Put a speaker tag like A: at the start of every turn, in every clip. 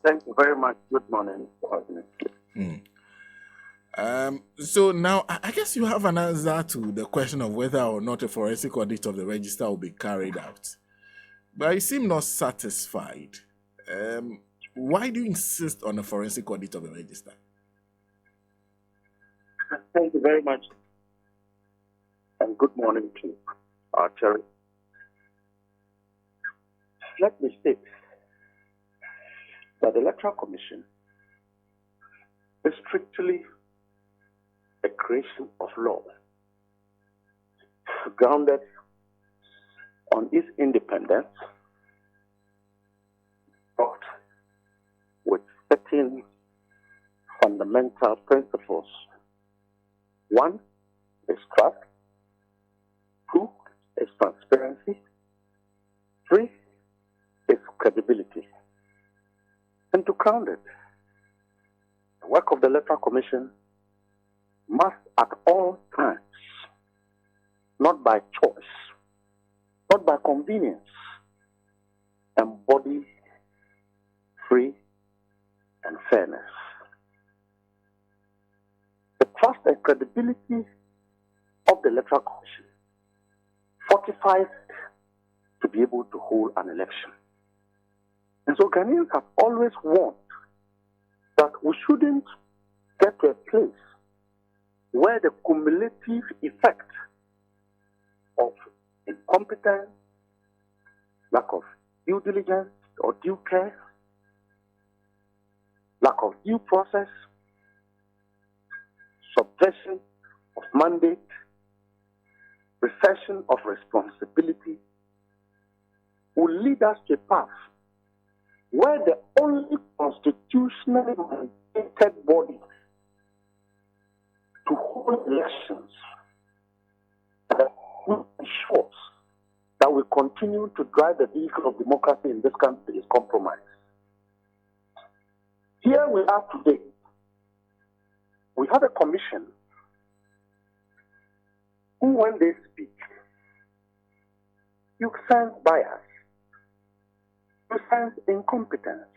A: Thank you very much. Good morning.
B: So now, I guess you have an answer to the question of whether or not a forensic audit of the register will be carried out. But you seem not satisfied. Why do you insist on a forensic audit of the register?
A: Thank you very much. And good morning to Cherry. Let me state that the Electoral Commission is strictly a creation of law grounded on its independence, but with certain fundamental principles. One is trust. Two is transparency. Three is credibility. And to crown it, the work of the Electoral Commission must at all times, not by choice, not by convenience, embody free and fairness. The trust and credibility of the Electoral Commission fortifies it to be able to hold an election. And so Ghanaians have always warned that we shouldn't get to a place where the cumulative effect of incompetence, lack of due diligence or due care, lack of due process, subversion of mandate, recession of responsibility will lead us to a path where the only constitutionally mandated body to hold elections will ensure that we continue to drive the vehicle of democracy in this country is compromised. Here we are today. We have a commission who, when they speak, you sense bias, you sense incompetence.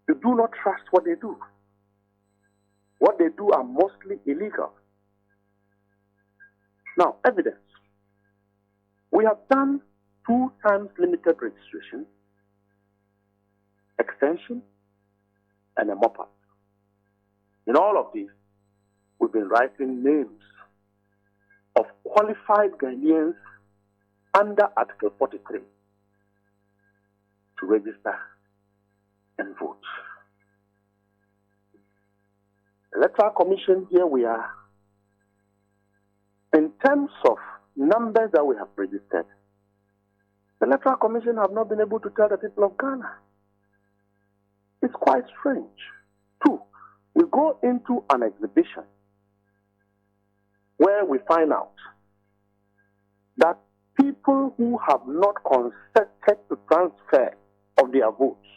A: You do not trust what they do. What they do are mostly illegal. Now, evidence. We have done 2 times limited registration, extension, and a mop-up. In all of these, we've been writing names of qualified Ghanaians under Article 43 to register and vote. Electoral Commission, here we are. In terms of numbers that we have registered, the Electoral Commission have not been able to tell the people of Ghana. It's quite strange. 2, we go into an exhibition where we find out that people who have not consented to transfer of their votes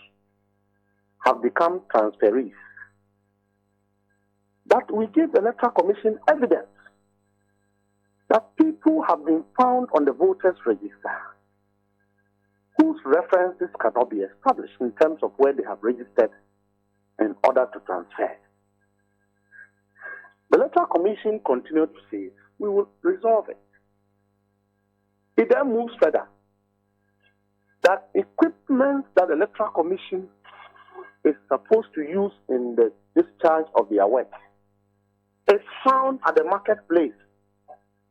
A: have become transferees. That we give the Electoral Commission evidence that people have been found on the voters' register whose references cannot be established in terms of where they have registered in order to transfer. The Electoral Commission continued to say, we will resolve it. It then moves further. That equipment that the Electoral Commission is supposed to use in the discharge of their work is found at the marketplace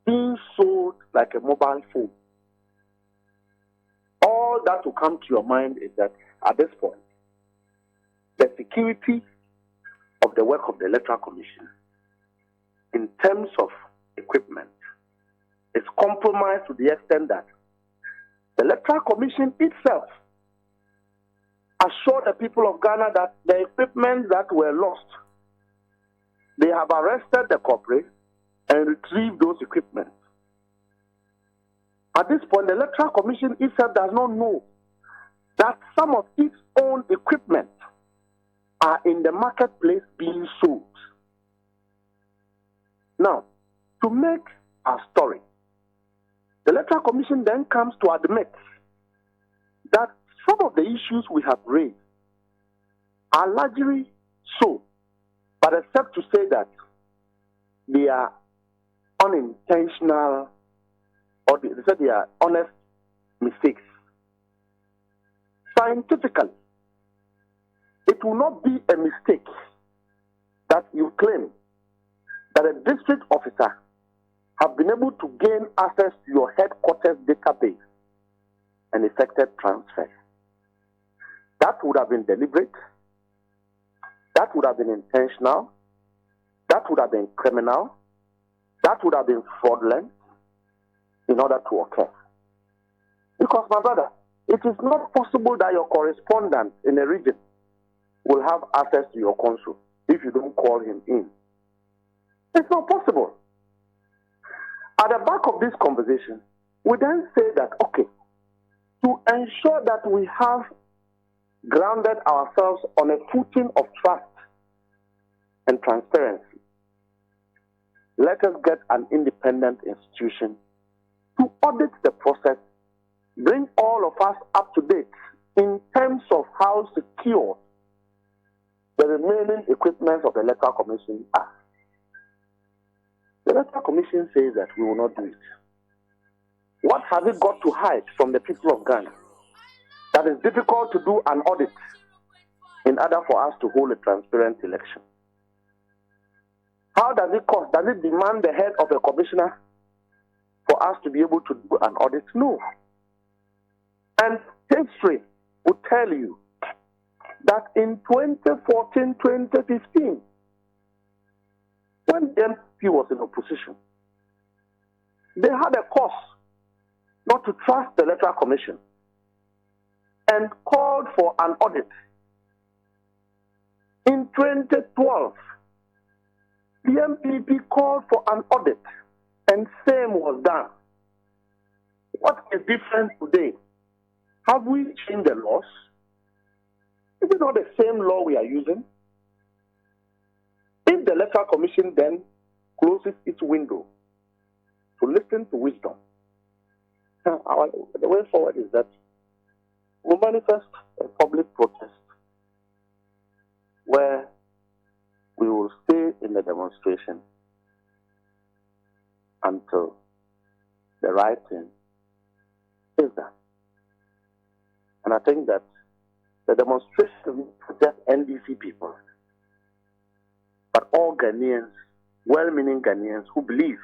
A: being sold like a mobile phone. All that will come to your mind is that at this point, the security of the work of the Electoral Commission in terms of equipment is compromised to the extent that the Electoral Commission itself assured the people of Ghana that the equipment that were lost, they have arrested the culprit and retrieved those equipment. At this point, the Electoral Commission itself does not know that some of its own equipment are in the marketplace being sold. Now, to make our story, the Electoral Commission then comes to admit that some of the issues we have raised are largely so, but except to say that they are unintentional, or they say they are honest mistakes. Scientifically, it will not be a mistake that you claim that a district officer have been able to gain access to your headquarters database and effected transfers. That would have been deliberate. That would have been intentional. That would have been criminal. That would have been fraudulent in order to occur. Because, my brother, it is not possible that your correspondent in a region will have access to your consul if you don't call him in. It's not possible. At the back of this conversation, we then say that, okay, to ensure that we have grounded ourselves on a footing of trust and transparency, let us get an independent institution to audit the process, bring all of us up to date in terms of how secure the remaining equipment of the Electoral Commission are. The Electoral Commission says that we will not do it. What has it got to hide from the people of Ghana that is difficult to do an audit in order for us to hold a transparent election? How does it cost? Does it demand the head of a commissioner for us to be able to do an audit? No. And history will tell you that in 2014, 2015, when the MP was in opposition, they had a cause not to trust the Electoral Commission and called for an audit. In 2012, the MPP called for an audit and same was done. What is different today? Have we changed the laws? Is it not the same law we are using? If the Electoral Commission then closes its window to listen to wisdom, the way forward is that we'll manifest a public protest where we will stay in the demonstration until the right thing is done. And I think that the demonstration is not just NDC people, but all Ghanaians, well-meaning Ghanaians who believe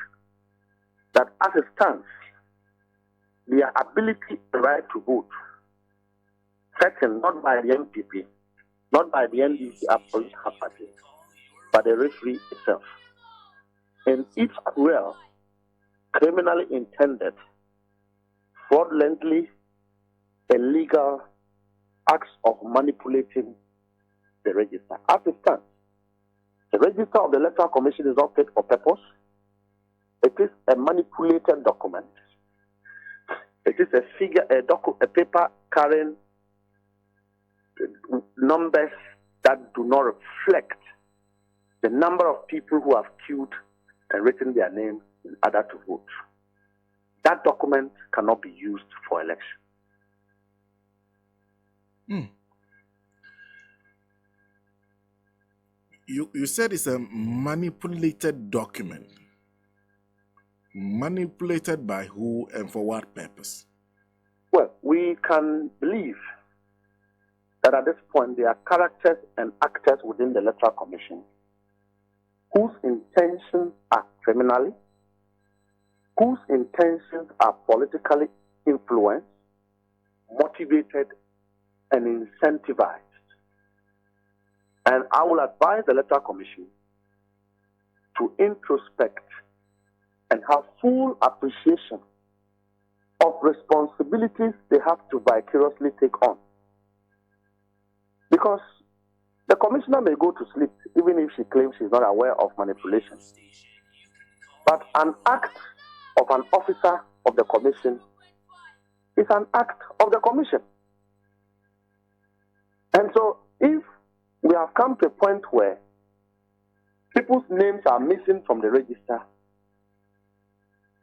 A: that as it stands, their ability and right to vote, threatened not by the MPP, not by the NDC political party, but the referee itself. And its cruel, criminally intended, fraudulently illegal acts of manipulating the register. As it stands, the register of the Electoral Commission is not fit for purpose. It is a manipulated document. It is a paper carrying numbers that do not reflect the number of people who have queued and written their names in order to vote. That document cannot be used for election.
B: You said it's a manipulated document. Manipulated by who and for what purpose?
A: Well, we can believe that at this point there are characters and actors within the Electoral Commission whose intentions are criminally, whose intentions are politically influenced, motivated, and incentivized. And I will advise the Electoral Commission to introspect and have full appreciation of responsibilities they have to vicariously take on. Because the commissioner may go to sleep even if she claims she's not aware of manipulation. But an act of an officer of the commission is an act of the commission. And so if we have come to a point where people's names are missing from the register,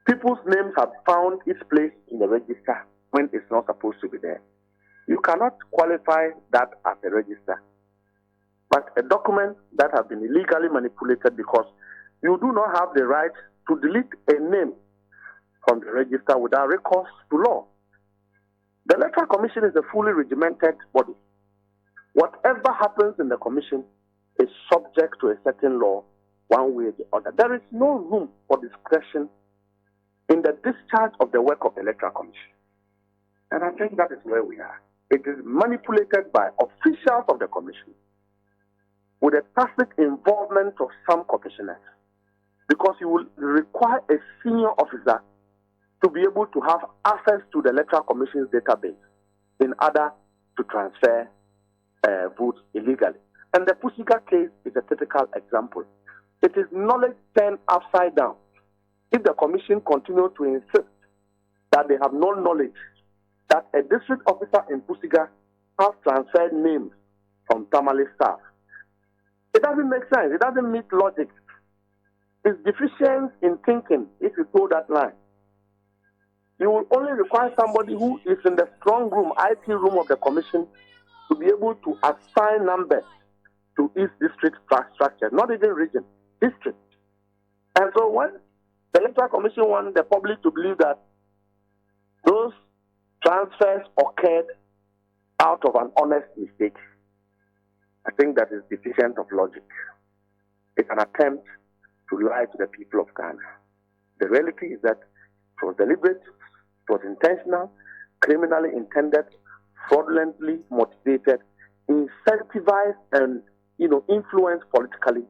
A: people's names have found its place in the register when it's not supposed to be there, you cannot qualify that as a register. but a document that has been illegally manipulated, because you do not have the right to delete a name from the register without recourse to law. The Electoral Commission is a fully regimented body. Whatever happens in the commission is subject to a certain law, one way or the other. There is no room for discretion in the discharge of the work of the Electoral Commission. And I think that is where we are. It is manipulated by officials of the commission with a tacit involvement of some commissioners, because you will require a senior officer to be able to have access to the Electoral Commission's database in order to transfer votes illegally. And the Pusiga case is a typical example. It is knowledge turned upside down. If the commission continues to insist that they have no knowledge that a district officer in Pusiga has transferred names from Tamale staff, it doesn't make sense. It doesn't meet logic. It's deficient in thinking if you go that line. You will only require somebody who is in the strong room, IT room of the commission, to be able to assign numbers to each district structure, not even region, district. And so when the Electoral Commission wants the public to believe that those transfers occurred out of an honest mistake, I think that is deficient of logic. It's an attempt to lie to the people of Ghana. The reality is that it was deliberate, it was intentional, criminally intended, fraudulently motivated, incentivized, and influenced politically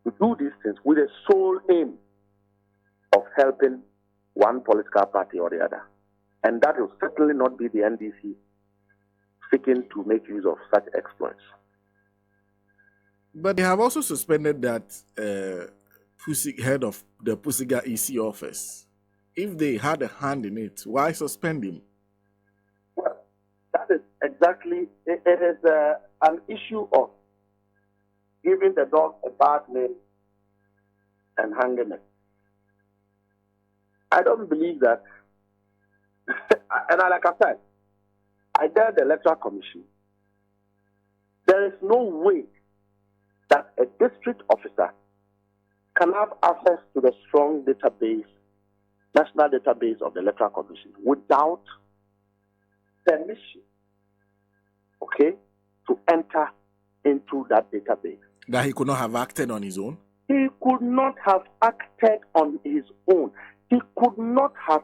A: to do these things with the sole aim of helping one political party or the other. And that will certainly not be the NDC seeking to make use of such exploits.
B: But they have also suspended that head of the Pusiga EC office. If they had a hand in it, why suspend him?
A: Well, that is exactly, it is an issue of giving the dog a bad name and hanging it. I don't believe that, and like I said, I dare the Electoral Commission. There is no way that a district officer can have access to the strong database, national database of the Electoral Commission without permission, to enter into that database.
B: That he could not have acted on his own?
A: He could not have acted on his own. He could not have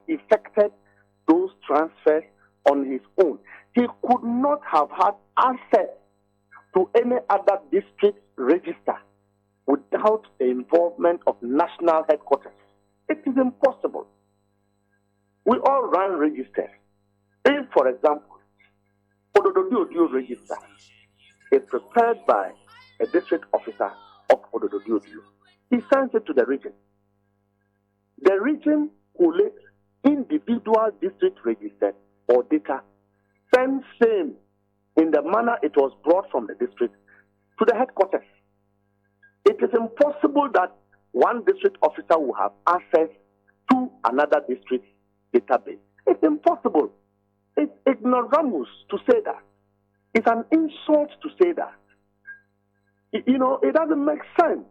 A: effected those transfers on his own. He could not have had access to any other district register without the involvement of national headquarters. It is impossible. We all run registers. If, for example, Odododio register is prepared by a district officer of Odododio, he sends it to the region. The region collates individual district registers or data, sends same in the manner it was brought from the district to the headquarters. It is impossible that one district officer will have access to another district database. It's impossible. It's ignoramus to say that. It's an insult to say that. It doesn't make sense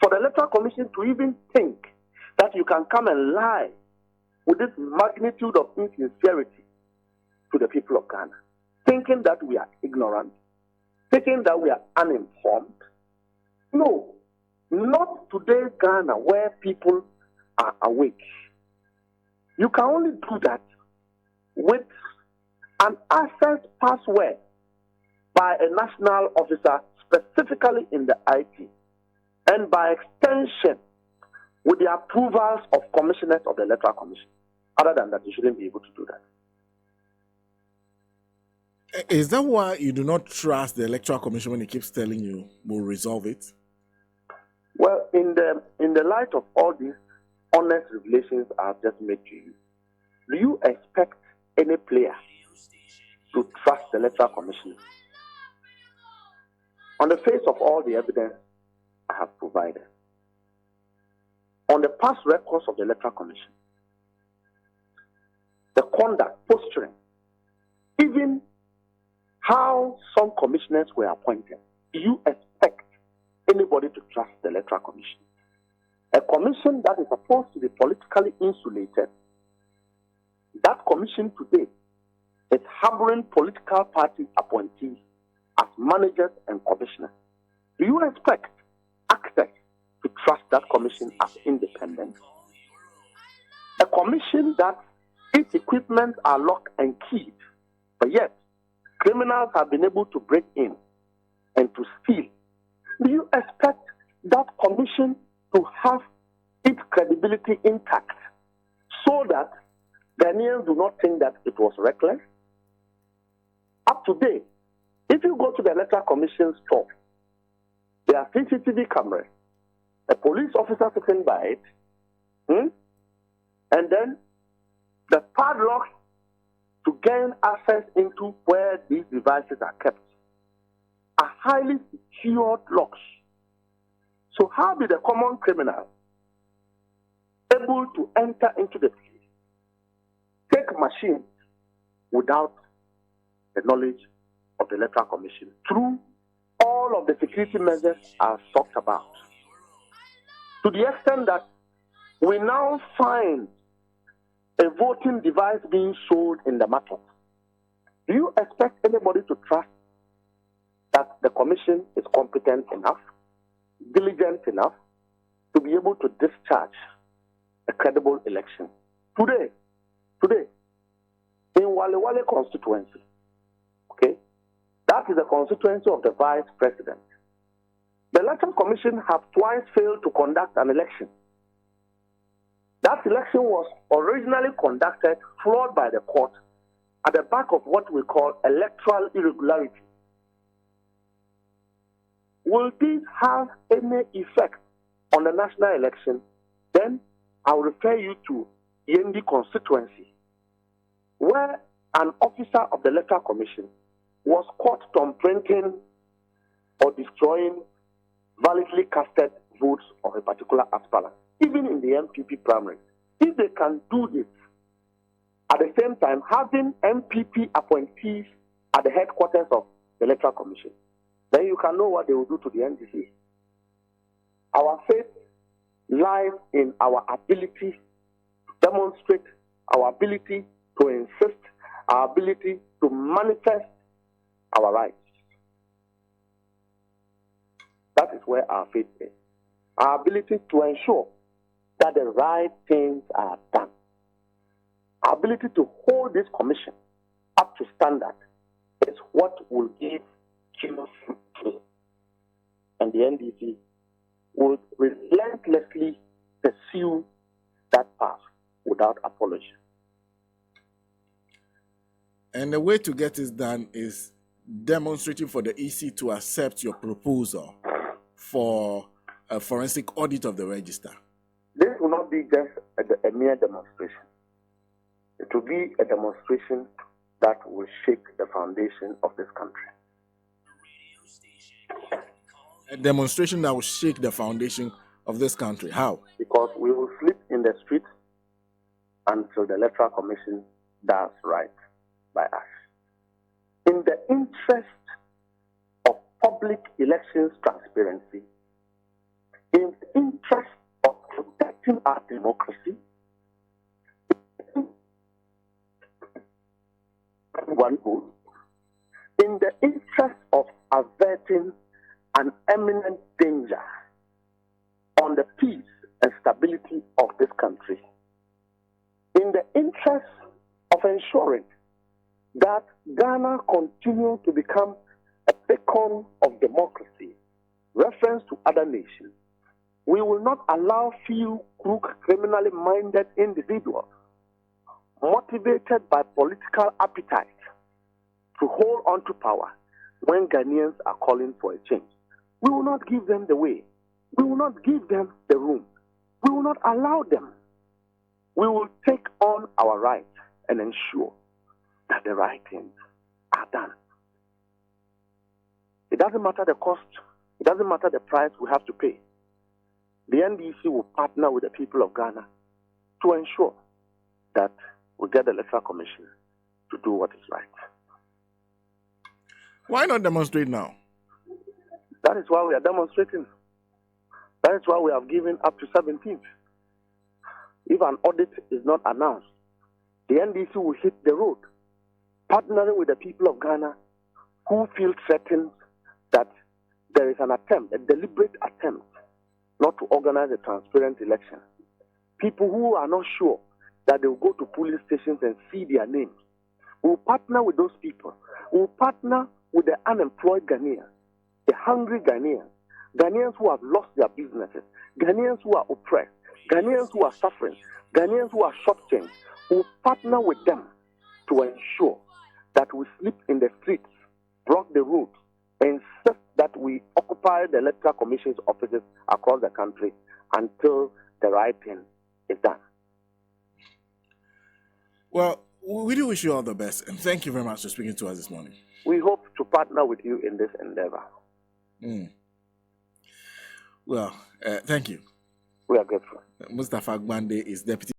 A: for the Electoral Commission to even think that you can come and lie with this magnitude of insincerity to the people of Ghana, thinking that we are ignorant, thinking that we are uninformed. No, not today, Ghana, where people are awake. You can only do that with an access password by a national officer, specifically in the IT, and by extension with the approvals of commissioners of the Electoral Commission. Other than that, you shouldn't be able to do that.
B: Is that why you do not trust the Electoral Commission when it keeps telling you we'll resolve it?
A: Well, in the light of all these honest revelations I've just made to you, do you expect any player to trust the Electoral Commission? On the face of all the evidence I have provided, on the past records of the Electoral Commission, the conduct, posturing, even how some commissioners were appointed, do you expect anybody to trust the Electoral Commission? A commission that is supposed to be politically insulated, that commission today is harboring political party appointees as managers and commissioners. Do you expect access to trust that commission as independent? A commission that its equipment are locked and keyed, but yet criminals have been able to break in and to steal. Do you expect that commission to have its credibility intact so that Ghanaians do not think that it was reckless? Up to date, if you go to the Electoral Commission store, there are CCTV cameras, a police officer sitting by it, and then the padlocks to gain access into where these devices are kept are highly secured locks. So how be the common criminal able to enter into the place, take machines without the knowledge of the Electoral Commission through all of the security measures I've talked about? To the extent that we now find a voting device being sold in the market. Do you expect anybody to trust that the commission is competent enough, diligent enough to be able to discharge a credible election? Today, in Wale Wale constituency, okay, that is the constituency of the vice president. The Electoral Commission have twice failed to conduct an election. That election was originally conducted, flawed by the court, at the back of what we call electoral irregularity. Will this have any effect on the national election? Then I will refer you to Yendi constituency, where an officer of the Electoral Commission was caught thumbprinting or destroying validly casted votes of a particular aspirant, even in the MPP primary. If they can do this, at the same time having MPP appointees at the headquarters of the Electoral Commission, then you can know what they will do to the NDC. Our faith lies in our ability to demonstrate, our ability to insist, our ability to manifest our rights. That is where our faith is. Our ability to ensure that the right things are done. Our ability to hold this commission up to standard is what will give Kino and the NDC will relentlessly pursue that path without apology.
B: And the way to get this done is demonstrating for the EC to accept your proposal for a forensic audit of the register.
A: This will not be just a mere demonstration. It will be a demonstration that will shake the foundation of this country.
B: A demonstration that will shake the foundation of this country. How?
A: Because we will sleep in the streets until the Electoral Commission does right by us. In the interest of public elections transparency, in the interest of protecting our democracy, one vote, in the interest of averting an imminent danger on the peace and stability of this country, in the interest of ensuring that Ghana continue to become a beacon of democracy, reference to other nations, we will not allow few crook, criminally minded individuals motivated by political appetite to hold on to power when Ghanaians are calling for a change. We will not give them the way. We will not give them the room. We will not allow them. We will take on our rights and ensure that the right things are done. It doesn't matter the cost. It doesn't matter the price we have to pay. The NDC will partner with the people of Ghana to ensure that we get the Electoral Commission to do what is right.
B: Why not demonstrate now?
A: That is why we are demonstrating. That is why we have given up to 17th. If an audit is not announced, the NDC will hit the road, partnering with the people of Ghana who feel threatened that there is an attempt, a deliberate attempt, not to organize a transparent election. People who are not sure that they will go to police stations and see their names. We will partner with those people. We will partner with the unemployed Ghanaians, the hungry Ghanaians, Ghanaians who have lost their businesses, Ghanaians who are oppressed, Ghanaians who are suffering, Ghanaians who are shortchanged. We will partner with them to ensure that we sleep in the streets, block the roads, and insist that we occupy the Electoral Commission's offices across the country until the right thing is done.
B: Well, we do wish you all the best, and thank you very much for speaking to us this morning.
A: We hope to partner with you in this endeavor.
B: Well, thank you.
A: We are grateful.
B: Mustafa Gbande is Deputy